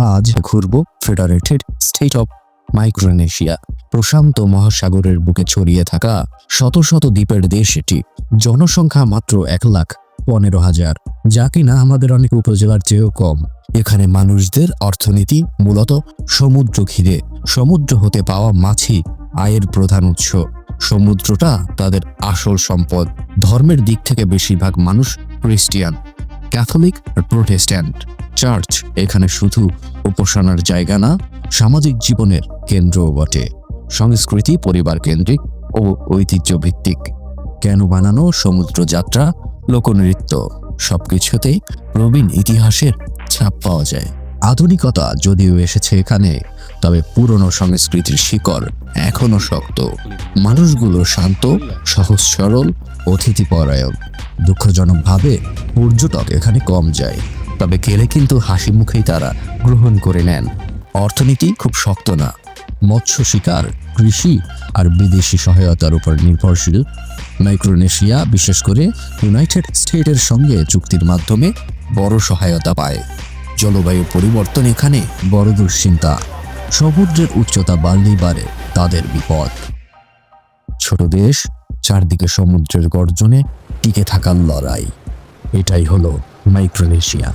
আজ ঘুরব federated state of Micronesia. প্রশান্ত মহাসাগরের বুকে ছড়িয়ে থাকা শত শত দ্বীপের দেশ এটি। জনসংখ্যা মাত্র 1,15,000, যা কিনা আমাদের অনেক উপজেলার চেয়েও কম। এখানে মানুষদের অর্থনীতি মূলত সমুদ্র ঘিরে। সমুদ্র হতে পাওয়া মাছই আয়ের প্রধান উৎস। সমুদ্রটা তাদের আসল সম্পদ। ধর্মের দিক থেকে বেশিরভাগ মানুষ খ্রিস্টান, ক্যাথলিক আর প্রোটেস্ট্যান্ট। চার্চ এখানে শুধু উপাসনার জায়গা না, সামাজিক জীবনের কেন্দ্রও বটে। সংস্কৃতি পরিবার কেন্দ্রিক ও ঐতিহ্য ভিত্তিক। কেন বানানো সমুদ্র যাত্রা, লোকনৃত্য সবকিছুতেই প্রবীণ ইতিহাসের ছাপ পাওয়া যায়। আধুনিকতা যদিও এসেছে এখানে, তবে পুরনো সংস্কৃতির শিকড় এখনো শক্ত। মানুষগুলো শান্ত, সহজ সরল, অতিথিপরায়ণ। দুঃখজনকভাবে পর্যটক এখানে কম যায়, তবে গেলে কিন্তু হাসি মুখেই তারা গ্রহণ করে নেন। অর্থনীতি খুব শক্ত না, মৎস্য শিকার, কৃষি আর বিদেশি সহায়তার উপর নির্ভরশীল। মাইক্রোনেশিয়া বিশেষ করে ইউনাইটেড স্টেটের সঙ্গে চুক্তির মাধ্যমে বড় সহায়তা পায়। জলবায়ু পরিবর্তন এখানে বড় দুশ্চিন্তা। সমুদ্রের উচ্চতা বাড়লেই বাড়ে তাদের বিপদ। ছোট দেশ, চারদিকে সমুদ্রের গর্জনে টিকে থাকার লড়াই। এটাই হলো মাইক্রোনেশিয়া।